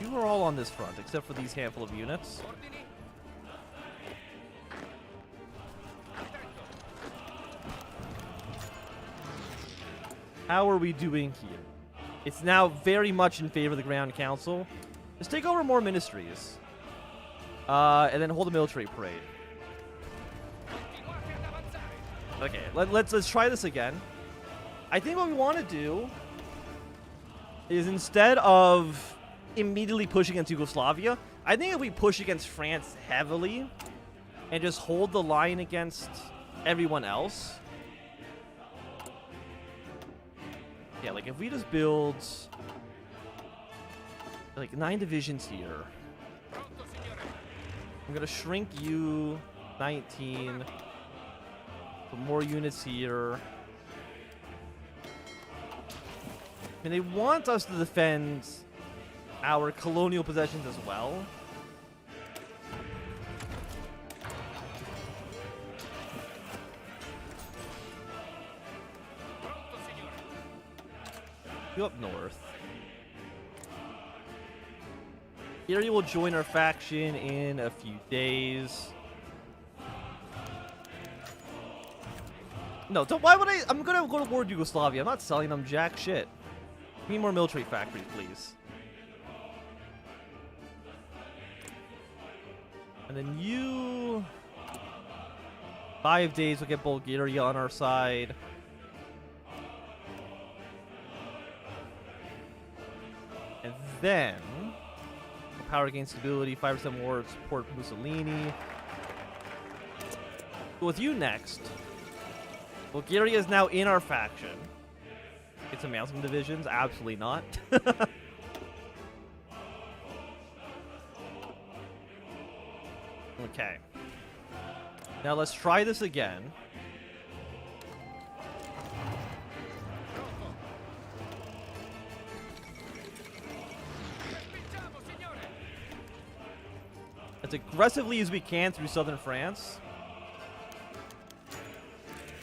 You are all on this front, except for these handful of units. How are we doing here? It's now very much in favor of the Grand Council. Just take over more ministries. And then hold a military parade. Okay, let's try this again. I think what we want to do is, instead of immediately pushing against Yugoslavia, I think if we push against France heavily and just hold the line against everyone else. Yeah, like if we just build like 9 divisions here. I'm gonna shrink you 19. Put more units here. And they want us to defend our colonial possessions as well. You up north. Italy will join our faction in a few days. No, why would I? I'm gonna go to war with Yugoslavia. I'm not selling them jack shit. Give me more military factories, please. And then you... 5 days will get Bulgaria on our side. And then... power gain stability, 5% more support Mussolini. With you next. Bulgaria is now in our faction. Get some mountain divisions? Absolutely not. Okay. Now let's try this again. As aggressively as we can through southern France.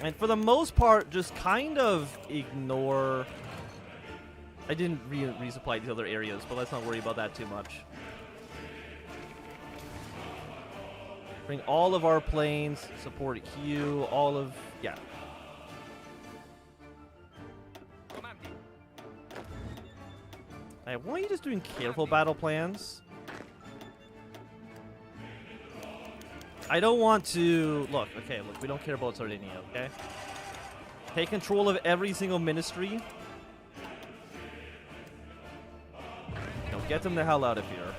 And for the most part, just kind of ignore... I didn't resupply these other areas, but let's not worry about that too much. Bring all of our planes, support Q, all of... yeah. Why are you just doing careful battle plans? I don't want to... Look, we don't care about Sardinia, okay? Take control of every single ministry. Get them the hell out of here.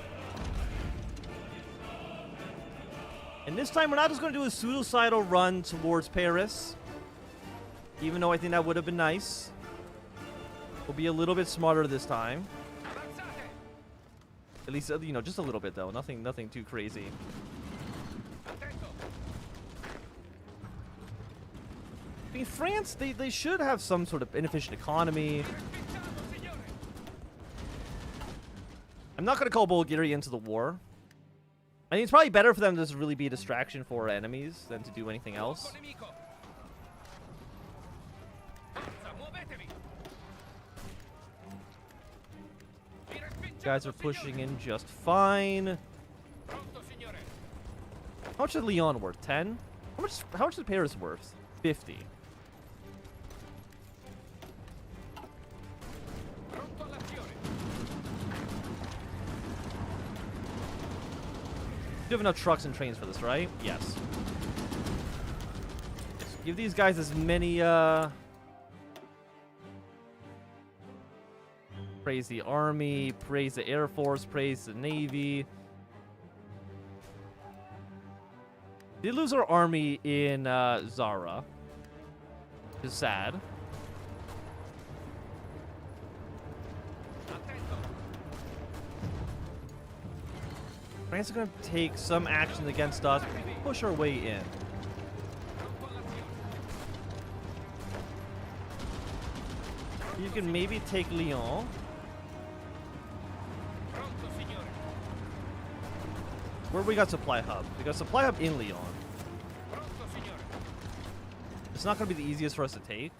And this time, we're not just going to do a suicidal run towards Paris. Even though I think that would have been nice. We'll be a little bit smarter this time. At least, you know, just a little bit, though. Nothing too crazy. I mean, France, they should have some sort of inefficient economy. I'm not going to call Bulgaria into the war. I think it's probably better for them to just really be a distraction for our enemies than to do anything else. Guys are pushing in just fine. How much is Lyon worth? 10? How much is Paris worth? 50. You have enough trucks and trains for this, right? Yes. So give these guys as many, praise the army, praise the air force, praise the navy. Did lose our army in, Zara. Which is sad. France is going to take some action against us, push our way in. You can maybe take Lyon. Where we got supply hub? We got supply hub in Lyon. It's not going to be the easiest for us to take.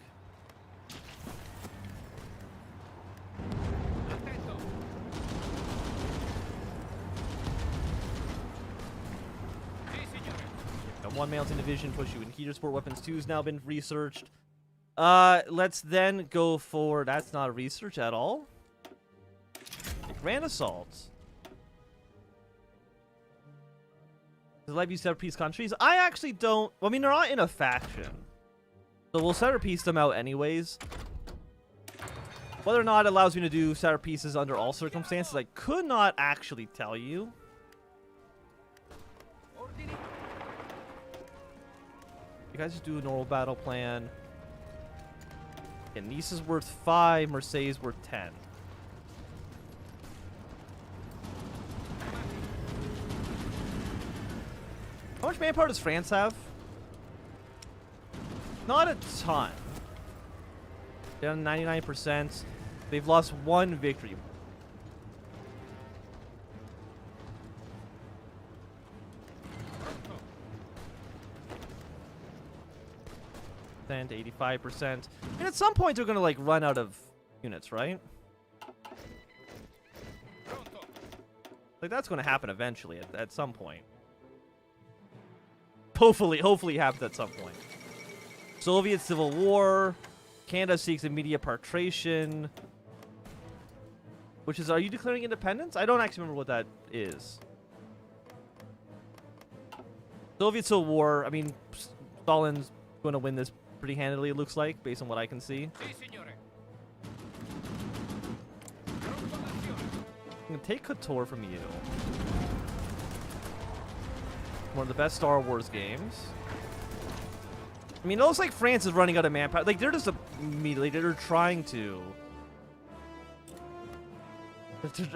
One mountain division, push you in heater support. Weapons 2 has now been researched. Let's then go for... That's not a research at all. Grand assault. Does it let you separate peace countries? I actually don't... Well, I mean, they're not in a faction. So we'll separate peace them out anyways. Whether or not it allows me to do separate pieces under all circumstances, I could not actually tell you. You guys just do a normal battle plan. And Nice is worth 5, Marseille is worth 10. How much manpower does France have? Not a ton. Down 99%. They've lost 1 victory. And 85%. And at some point they're gonna like run out of units, right? Like that's gonna happen eventually at some point. Hopefully happens at some point. Soviet Civil War. Canada seeks immediate partration. Which is, are you declaring independence? I don't actually remember what that is. Soviet Civil War. I mean, Stalin's going to win this pretty handily, it looks like, based on what I can see. I'm going to take Kotor from you. One of the best Star Wars games. I mean, it looks like France is running out of manpower. Like, they're just immediately, they're trying to.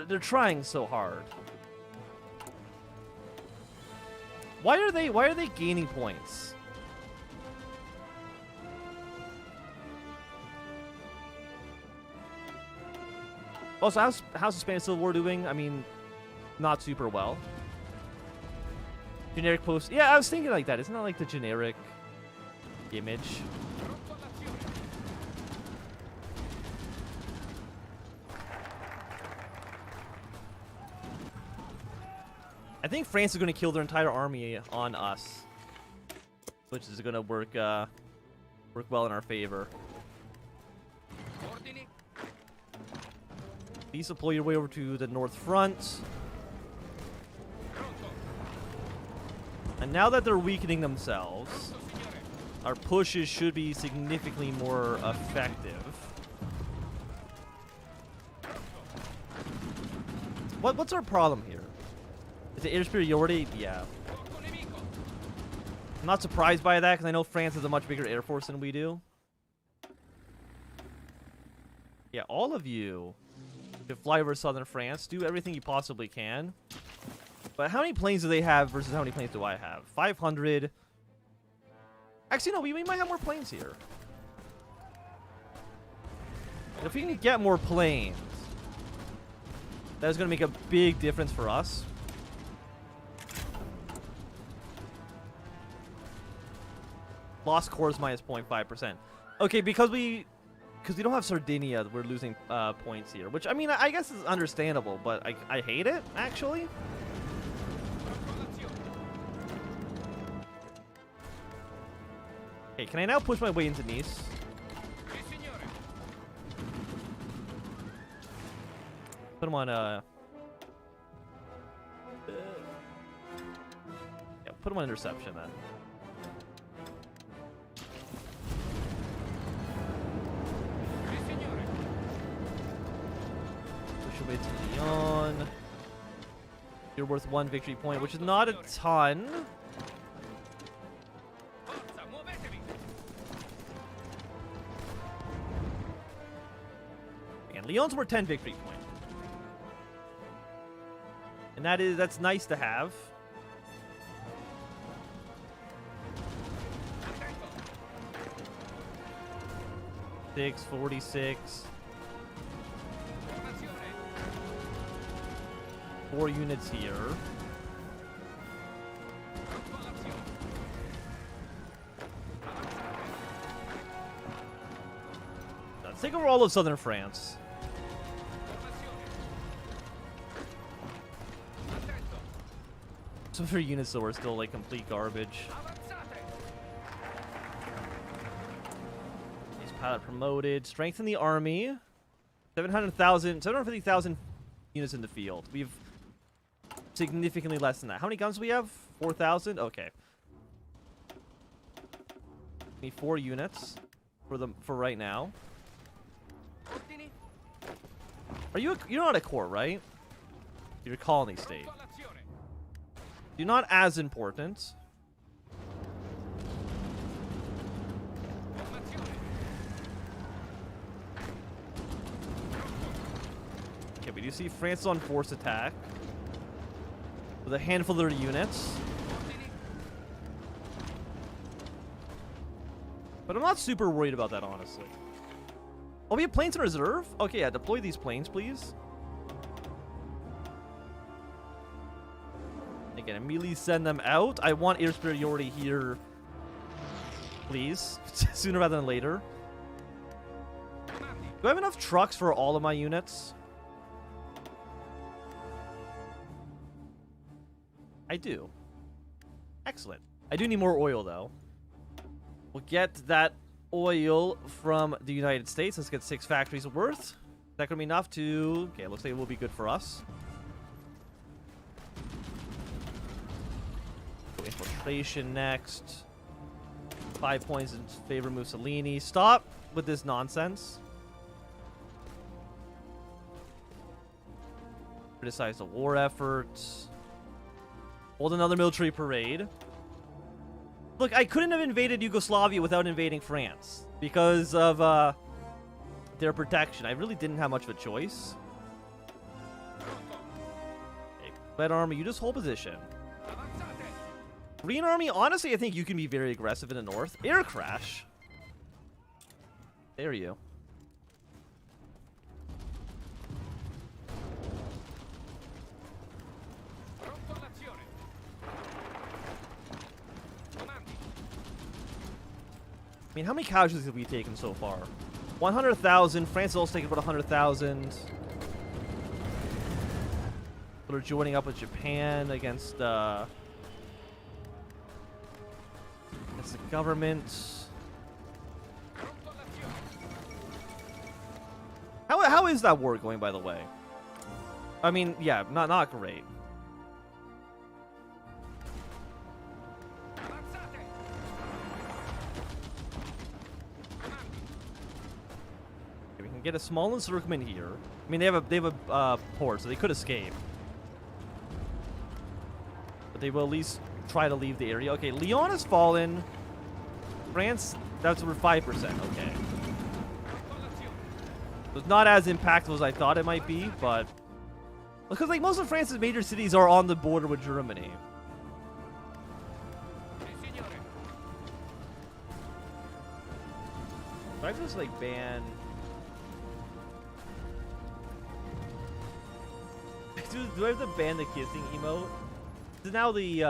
They're trying so hard. Why are they gaining points? Also, how's the Spanish Civil War doing? I mean, not super well. Generic post. Yeah, I was thinking like that. Isn't that like the generic image? I think France is going to kill their entire army on us, which is going to work well in our favor. Please deploy your way over to the north front. And now that they're weakening themselves, our pushes should be significantly more effective. What's our problem here? Is it air superiority? Yeah. I'm not surprised by that because I know France has a much bigger air force than we do. Yeah, all of you should fly over southern France. Do everything you possibly can. But how many planes do they have versus how many planes do I have? 500. Actually, no, we might have more planes here. If we can get more planes, that's going to make a big difference for us. Lost cores minus 0.5%. Okay, because we don't have Sardinia, we're losing points here. Which, I mean, I guess is understandable, but I hate it, actually. Okay, can I now push my way into Nice? Put them on, yeah, put them on interception, then. Push your way to Lyon. You're worth 1 victory point, which is not a ton. Lyon's worth 10 victory point. And that's nice to have. Six, 46. 4 units here. Let's take over all of southern France. Some of their units though are still like complete garbage. Pilot promoted. Strengthen the army. 750,000 units in the field. We've significantly less than that. How many guns do we have? 4,000? Okay. Need 4 units for right now. You're not a core, right? You're a colony state. You're not as important. Okay, we do see France on force attack with a handful of their units. But I'm not super worried about that, honestly. Oh, we have planes in reserve? Okay, yeah, deploy these planes, please. Again, immediately send them out. I want air superiority here, please. Sooner rather than later. Do I have enough trucks for all of my units? I do. Excellent. I do need more oil, though. We'll get that oil from the United States. Let's get 6 factories worth. Is that going to be enough to... Okay, looks like it will be good for us. Infiltration next. 5 points in favor of Mussolini. Stop with this nonsense. Criticize the war efforts. Hold another military parade. Look, I couldn't have invaded Yugoslavia without invading France because of their protection. I really didn't have much of a choice. Okay, Red Army, you just hold position. Green Army, honestly, I think you can be very aggressive in the north. Air crash. There you. I mean, how many casualties have we taken so far? 100,000. France has also taken about 100,000. They're joining up with Japan against the government. How is that war going, by the way? I mean, yeah, not great. Get a small encirclement here. I mean, they have a port, so they could escape. But they will at least try to leave the area. Okay, Lyon has fallen. France, that's over 5%. Okay. So it's not as impactful as I thought it might be, but because like most of France's major cities are on the border with Germany. Do I just like ban? Do I have to ban the kissing emote? So now the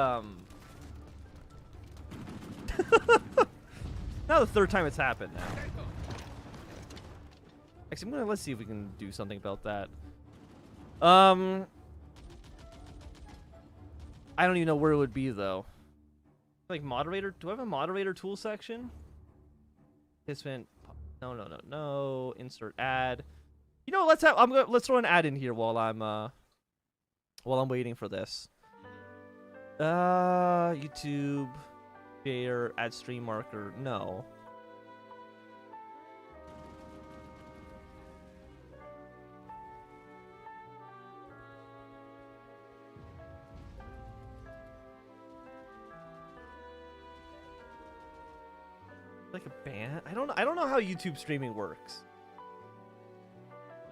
now the 3rd time it's happened now. Actually, let's see if we can do something about that. I don't even know where it would be though. Like moderator? Do I have a moderator tool section? Participant? No. Insert ad. You know, let's throw an ad in here while I'm waiting for this. YouTube, share, add stream marker. No. Like a ban? I don't know how YouTube streaming works,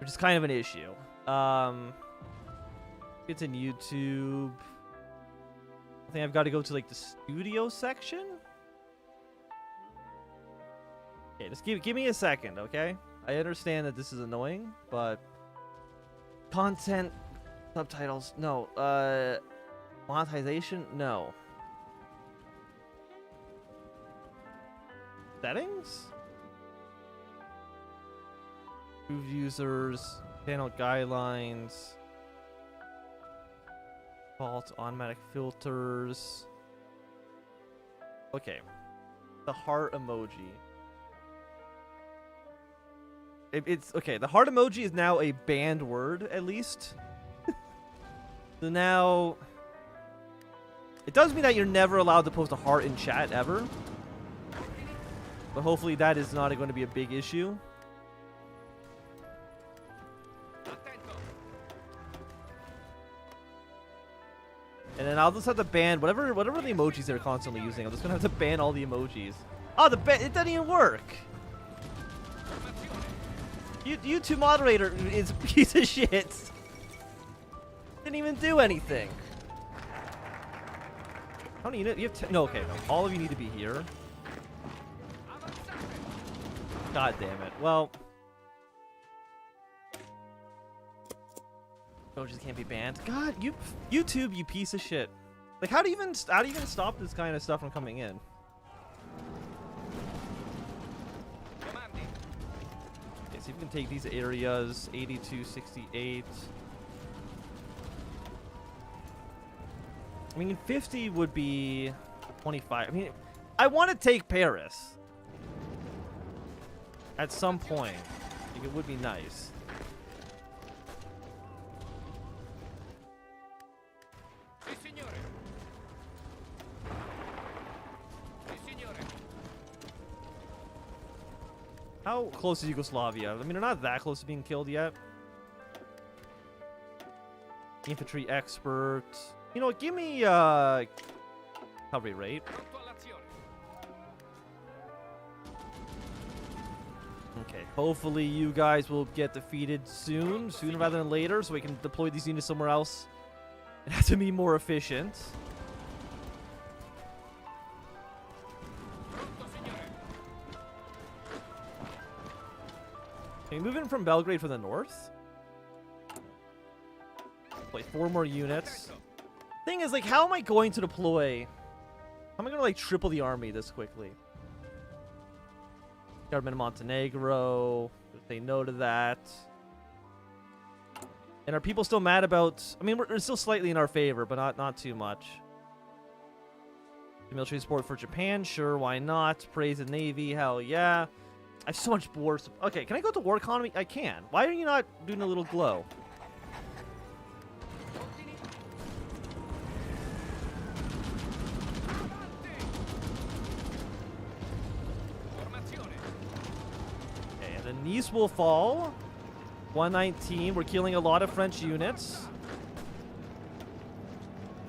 which is kind of an issue. It's in YouTube. I think I've got to go to like the studio section. Okay, just give me a second, okay? I understand that this is annoying, but content, subtitles, no. Monetization, no. Settings? Approved users, channel guidelines. Default automatic filters. Okay. The heart emoji. It's okay. The heart emoji is now a banned word, at least. So now, it does mean that you're never allowed to post a heart in chat ever. But hopefully that is not going to be a big issue. And then I'll just have to ban whatever the emojis they're constantly using. I'm just gonna have to ban all the emojis. Oh, it doesn't even work. YouTube moderator is a piece of shit. Didn't even do anything. How many you have? No, okay, no. All of you need to be here. God damn it. Well, emojis can't be banned. God, YouTube, you piece of shit. Like, how do you even stop this kind of stuff from coming in? Okay, see if we can take these areas. 82, 68. I mean, 50 would be 25. I mean, I want to take Paris at some point. I think it would be nice. How close is Yugoslavia? I mean, they're not that close to being killed yet. Infantry expert. You know what? Give me cavalry rate. Okay. Hopefully you guys will get defeated sooner rather than later, so we can deploy these units somewhere else. It has to be more efficient. Okay, moving from Belgrade for the north. Deploy 4 more units. Thing is, like, how am I going to deploy? How am I going to, like, triple the army this quickly? Government of Montenegro. Say no to that. And are people still mad about... I mean, we're still slightly in our favor, but not too much. Military support for Japan? Sure, why not? Praise the Navy? Hell yeah. I have so much war. Okay, can I go to war economy? I can. Why are you not doing a little glow? Okay, and then Nice will fall. 119. We're killing a lot of French units.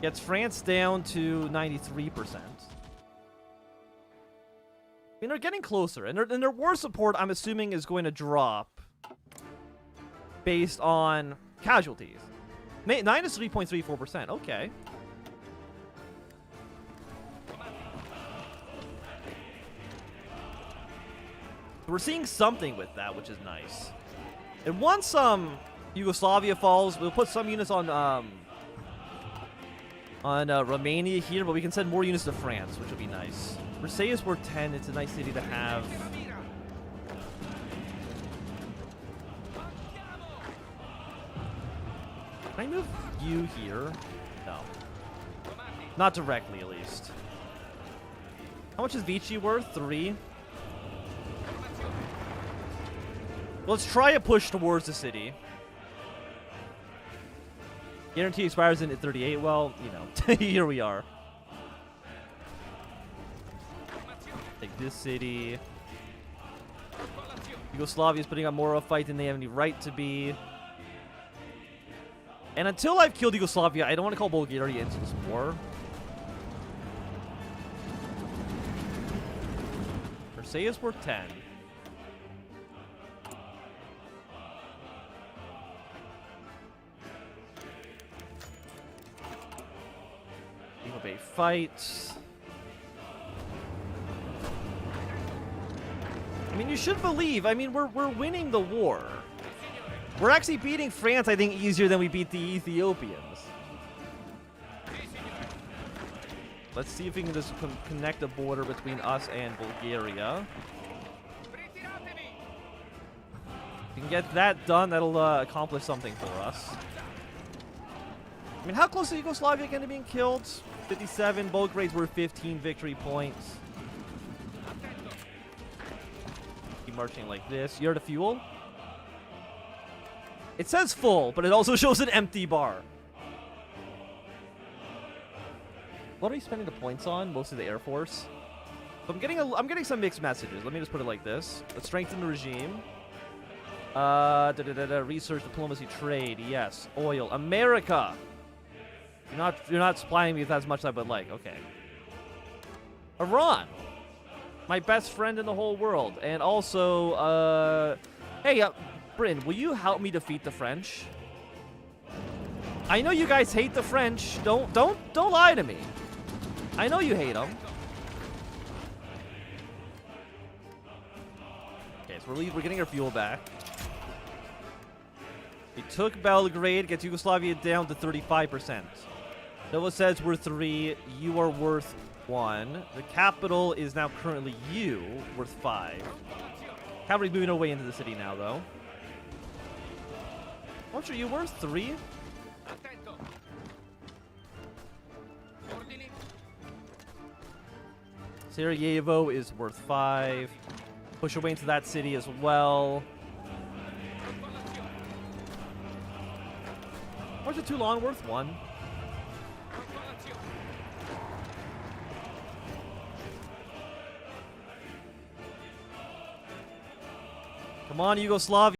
Gets France down to 93%. I mean, they're getting closer, and their war support, I'm assuming, is going to drop based on casualties. Minus 3.34%. Okay. We're seeing something with that, which is nice. And once Yugoslavia falls, we'll put some units on Romania here, but we can send more units to France, which will be nice. Versailles were 10. It's a nice city to have. Can I move you here? No. Not directly, at least. How much is Vichy worth? 3. Let's try a push towards the city. Guarantee expires in at 38. Well, you know, here we are. Take this city. Yugoslavia is putting up more of a fight than they have any right to be. And until I've killed Yugoslavia, I don't want to call Bulgaria into this war. Versailles worth 10. Bay fights. I mean, you should believe. I mean, we're winning the war. We're actually beating France, I think, easier than we beat the Ethiopians. Let's see if we can just connect a border between us and Bulgaria. If we can get that done, that'll accomplish something for us. I mean, how close is Yugoslavia going to being killed? 57. Belgrade's worth 15 victory points. Keep marching like this. You're the fuel? It says full, but it also shows an empty bar. What are you spending the points on? Mostly the Air Force. So I'm getting some mixed messages. Let me just put it like this. Let's strengthen the regime. Research, diplomacy, trade. Yes. Oil. America. You're not supplying me with as much as I would like. Okay. Iran. My best friend in the whole world. And also, hey, Britain, will you help me defeat the French? I know you guys hate the French. Don't lie to me. I know you hate them. Okay, so we're getting our fuel back. We took Belgrade, gets Yugoslavia down to 35%. Nova says we're 3. You are worth 1. The capital is now currently you, worth 5. Cavalry moving away into the city now, though. How much are you worth? 3? Sarajevo is worth 5. Push away into that city as well. Or is it too long? Worth 1. Come on, Yugoslavia.